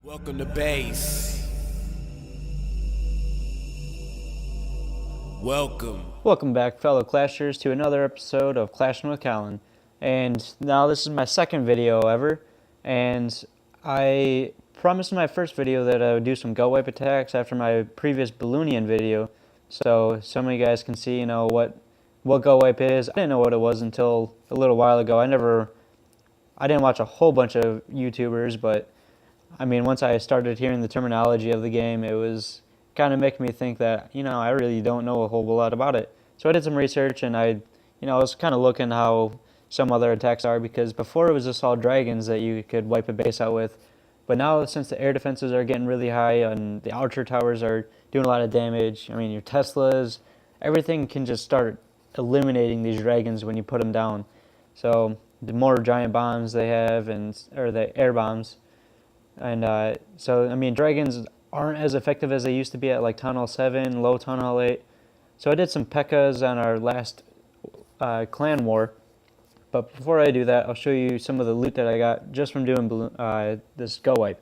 Welcome to base. Welcome back, fellow Clashers, to another episode of Clashing with Colin. And now this is my second video ever, and I promised in my first video that I would do some Gowipe attacks after my previous Balloonian video, so some of you guys can see, what Gowipe is. I didn't know what it was until a little while ago. I didn't watch a whole bunch of YouTubers, but I mean, once I started hearing the terminology of the game, it was kind of making me think that, I really don't know a whole lot about it. So I did some research, and I was kind of looking how some other attacks are, because before it was just all dragons that you could wipe a base out with. But now, since the air defenses are getting really high and the archer towers are doing a lot of damage, I mean, your Teslas, everything can just start eliminating these dragons when you put them down. So the more giant bombs they have, or the air bombs, and so, I mean, dragons aren't as effective as they used to be at like Town Hall 7, low Town Hall 8. So I did some P.E.K.K.A.s on our last clan war. But before I do that, I'll show you some of the loot that I got just from doing this Gowipe.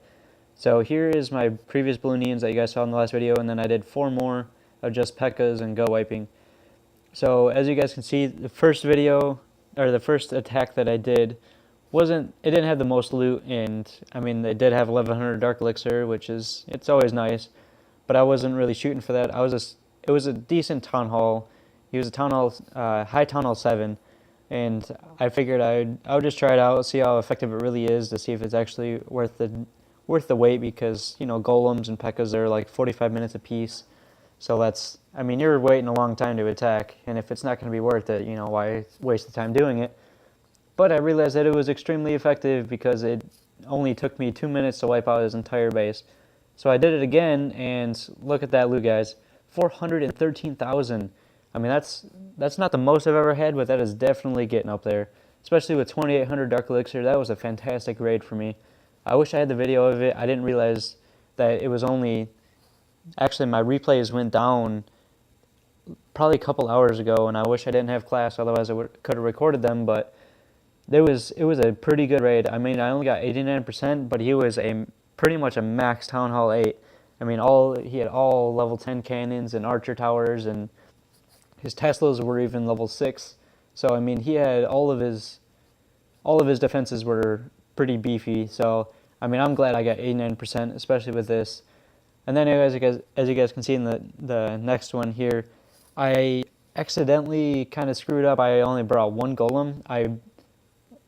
So here is my previous Balloonians that you guys saw in the last video, and then I did 4 more of just P.E.K.K.A.s and Gowiping. So as you guys can see, the first video, or the first attack that I did, it didn't have the most loot, and I mean, it did have 1100 dark elixir, it's always nice, but I wasn't really shooting for that. It was a decent town hall. It was a town hall, high town hall 7, and I figured I would just try it out, see how effective it really is, to see if it's actually worth the wait, because golems and P.E.K.K.A.s are like 45 minutes a piece, so I mean, you're waiting a long time to attack, and if it's not going to be worth it, why waste the time doing it? But I realized that it was extremely effective, because it only took me 2 minutes to wipe out his entire base. So I did it again, and look at that loot, guys. 413,000. I mean, that's not the most I've ever had, but that is definitely getting up there. Especially with 2,800 dark elixir, that was a fantastic raid for me. I wish I had the video of it. I didn't realize that it was only... Actually, my replays went down probably a couple hours ago, and I wish I didn't have class, otherwise I could have recorded them, but... It was a pretty good raid. I mean, I only got 89%, but he was pretty much a max Town Hall 8. I mean, he had all level 10 cannons and archer towers, and his Teslas were even level 6. So I mean, he had all of his defenses were pretty beefy. So I mean, I'm glad I got 89%, especially with this. And then as you guys can see in the next one here, I accidentally kind of screwed up. I only brought 1 golem. I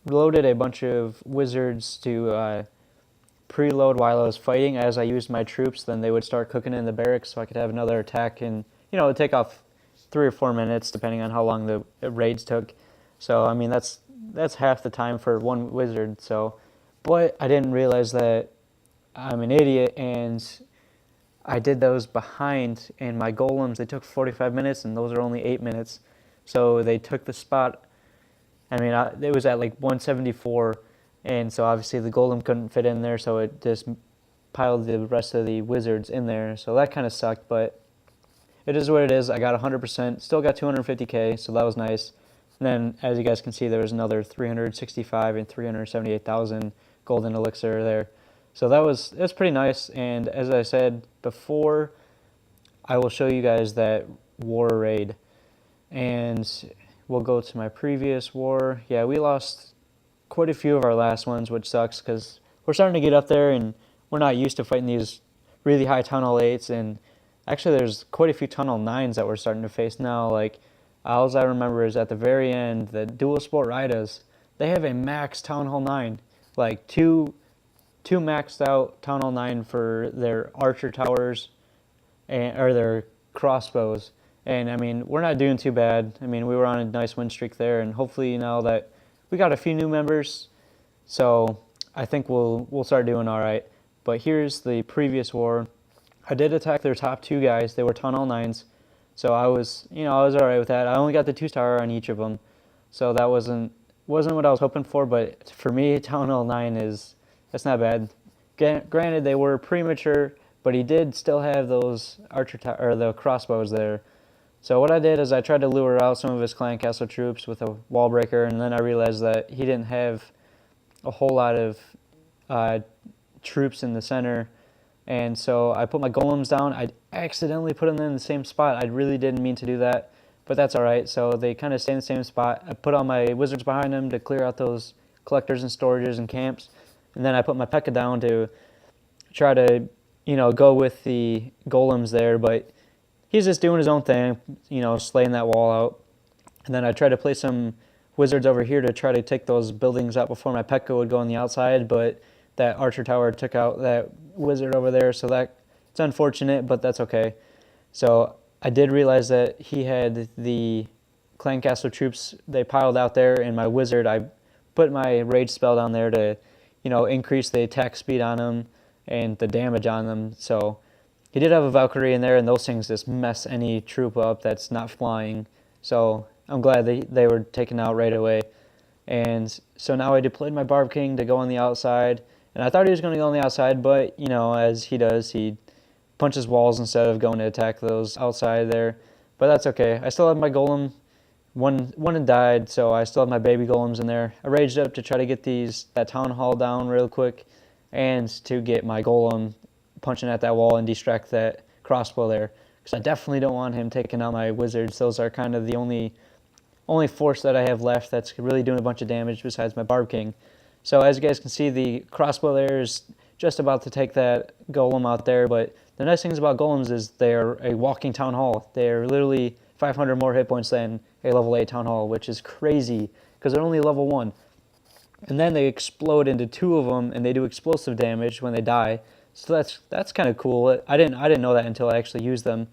loaded a bunch of wizards to preload while I was fighting. As I used my troops, then they would start cooking in the barracks, so I could have another attack, and it would take off 3 or 4 minutes depending on how long the raids took. So I mean, that's half the time for 1 wizard. So, but I didn't realize that I'm an idiot, and I did those behind, and my golems, they took 45 minutes, and those are only 8 minutes. So they took the spot. I mean, it was at like 174, and so obviously the golem couldn't fit in there, so it just piled the rest of the wizards in there. So that kind of sucked, but it is what it is. I got 100%, still got 250k, so that was nice. And then, as you guys can see, there was another 365 and 378,000 golden elixir there. So that's pretty nice. And as I said before, I will show you guys that war raid, and we'll go to my previous war. Yeah, we lost quite a few of our last ones, which sucks, because we're starting to get up there, and we're not used to fighting these really high Town Hall 8s, and actually there's quite a few Town Hall 9s that we're starting to face now. Like, all I remember is at the very end, the Dual Sport Ridas, they have a max Town Hall 9, like two maxed out Town Hall 9 for their archer towers, or their crossbows. And I mean, we're not doing too bad. I mean, we were on a nice win streak there, and hopefully that we got a few new members, so I think we'll start doing all right. But here's the previous war. I did attack their top 2 guys. They were Town Hall 9s, so I was all right with that. I only got the 2-star on each of them, so that wasn't what I was hoping for. But for me, Town Hall 9 that's not bad. Granted, they were premature, but he did still have those or the crossbows there. So what I did is I tried to lure out some of his clan castle troops with a wall breaker, and then I realized that he didn't have a whole lot of troops in the center. And so I put my golems down. I accidentally put them in the same spot. I really didn't mean to do that, but that's all right. So they kind of stay in the same spot. I put all my wizards behind them to clear out those collectors and storages and camps. And then I put my P.E.K.K.A. down to try to, go with the golems there. But he's just doing his own thing, slaying that wall out. And then I tried to place some wizards over here to try to take those buildings out before my P.E.K.K.A. would go on the outside, but that archer tower took out that wizard over there, so it's unfortunate, but that's okay. So I did realize that he had the clan castle troops, they piled out there, and my wizard, I put my rage spell down there to, increase the attack speed on him and the damage on them. So he did have a Valkyrie in there, and those things just mess any troop up that's not flying. So I'm glad they were taken out right away. And so now I deployed my Barb King to go on the outside. And I thought he was going to go on the outside, but, as he does, he punches walls instead of going to attack those outside there. But that's okay. I still have my golem. One had died, so I still have my baby golems in there. I raged up to try to get that town hall down real quick and to get my golem punching at that wall and distract that crossbow there. Because I definitely don't want him taking out my wizards. Those are kind of the only force that I have left that's really doing a bunch of damage besides my Barb King. So as you guys can see, the crossbow there is just about to take that golem out there, but the nice things about golems is they're a walking town hall. They're literally 500 more hit points than a level 8 town hall, which is crazy because they're only level 1. And then they explode into 2 of them, and they do explosive damage when they die. So that's kind of cool. I didn't know that until I actually used them.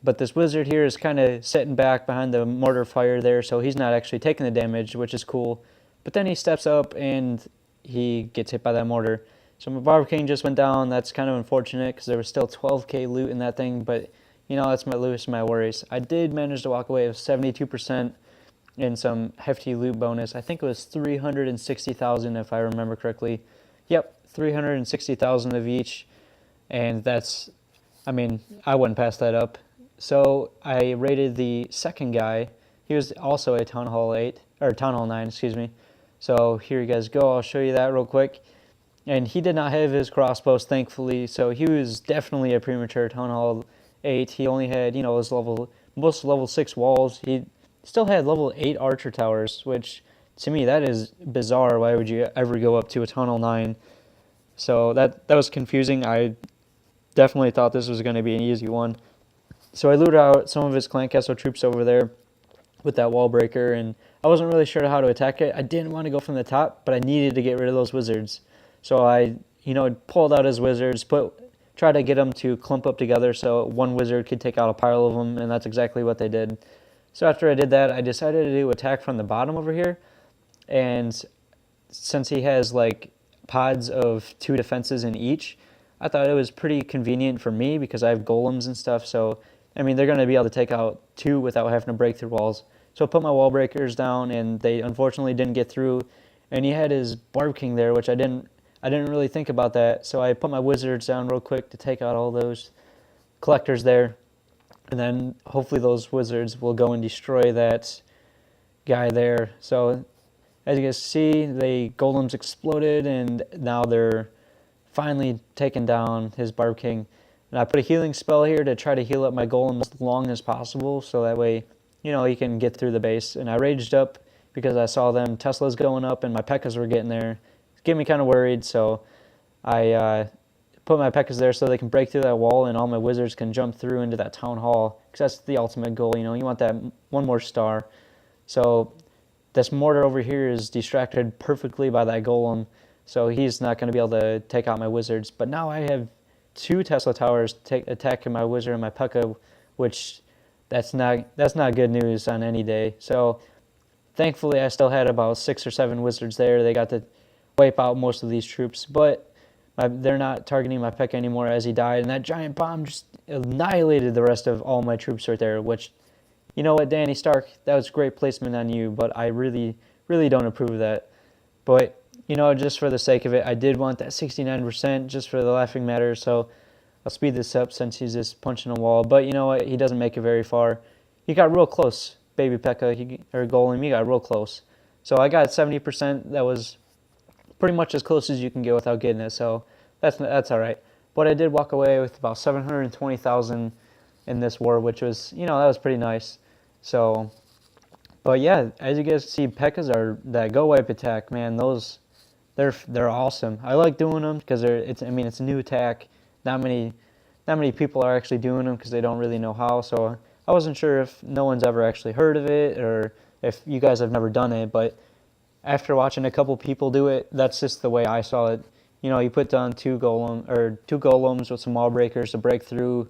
But this wizard here is kind of sitting back behind the mortar fire there, so he's not actually taking the damage, which is cool. But then he steps up and he gets hit by that mortar. So my Barb King just went down. That's kind of unfortunate because there was still 12k loot in that thing, but that's my least of my worries. I did manage to walk away with 72% and some hefty loot bonus. I think it was 360,000 if I remember correctly. Yep, 360,000 of each, and I wouldn't pass that up. So I rated the second guy. He was also a Town Hall 9, excuse me. So here you guys go. I'll show you that real quick. And he did not have his crossbows, thankfully. So he was definitely a premature Town Hall 8. He only had, his most level 6 walls. He still had level 8 archer towers, which to me that is bizarre. Why would you ever go up to a Town Hall 9? So that was confusing. I definitely thought this was going to be an easy one. So I looted out some of his clan castle troops over there with that wall breaker, and I wasn't really sure how to attack it. I didn't want to go from the top, but I needed to get rid of those wizards. So I, pulled out his wizards, tried to get them to clump up together so one wizard could take out a pile of them, and that's exactly what they did. So after I did that, I decided to do attack from the bottom over here, and since he has like pods of 2 defenses in each, I thought it was pretty convenient for me because I have golems and stuff, so they're going to be able to take out 2 without having to break through walls. So I put my wall breakers down, and they unfortunately didn't get through. And he had his Barb King there, which I didn't really think about that. So I put my wizards down real quick to take out all those collectors there. And then hopefully those wizards will go and destroy that guy there. So as you guys see, the golems exploded, and now they're finally taking down his Barb King. And I put a healing spell here to try to heal up my golem as long as possible, so that way, he can get through the base. And I raged up because I saw them Teslas going up and my P.E.K.K.A.s were getting there. It gave me kind of worried, so I put my P.E.K.K.A.s there so they can break through that wall and all my wizards can jump through into that town hall, because that's the ultimate goal. You want that one more star. So this mortar over here is distracted perfectly by that golem, so he's not going to be able to take out my wizards. But now I have 2 Tesla towers attacking my wizard and my P.E.K.K.A., which that's not good news on any day. So thankfully I still had about 6 or 7 wizards there. They got to wipe out most of these troops, but they're not targeting my P.E.K.K.A. anymore as he died, and that giant bomb just annihilated the rest of all my troops right there, which, you know what, Danny Stark, that was great placement on you, but I really don't approve of that. But just for the sake of it, I did want that 69% just for the laughing matter, so I'll speed this up since he's just punching a wall. But you know what, he doesn't make it very far. He got real close, baby P.E.K.K.A., or golem, he got real close. So I got 70%, that was pretty much as close as you can get without getting it, so that's all right. But I did walk away with about 720,000 in this war, which was, that was pretty nice. So, but yeah, as you guys see, P.E.K.K.A.s are that Gowipe attack, man. They're awesome. I like doing them because it's a new attack. Not many people are actually doing them because they don't really know how. So I wasn't sure if no one's ever actually heard of it or if you guys have never done it. But after watching a couple people do it, that's just the way I saw it. You put down two golems with some wall breakers to break through,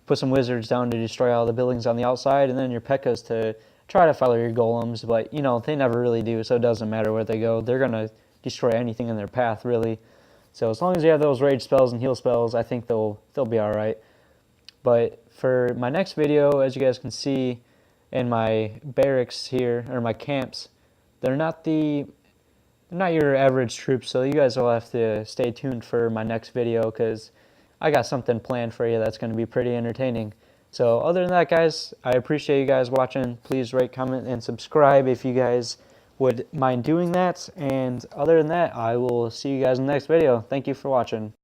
put some wizards down to destroy all the buildings on the outside, and then your P.E.K.K.A.s to try to follow your golems. But they never really do, so it doesn't matter where they go. They're gonna destroy anything in their path, really. So as long as you have those rage spells and heal spells, I think they'll be all right. But for my next video, as you guys can see in my barracks here, or my camps, they're not your average troops, so you guys will have to stay tuned for my next video because I got something planned for you that's going to be pretty entertaining. So other than that, guys, I appreciate you guys watching. Please rate, comment, and subscribe if you guys would mind doing that. And other than that, I will see you guys in the next video. Thank you for watching.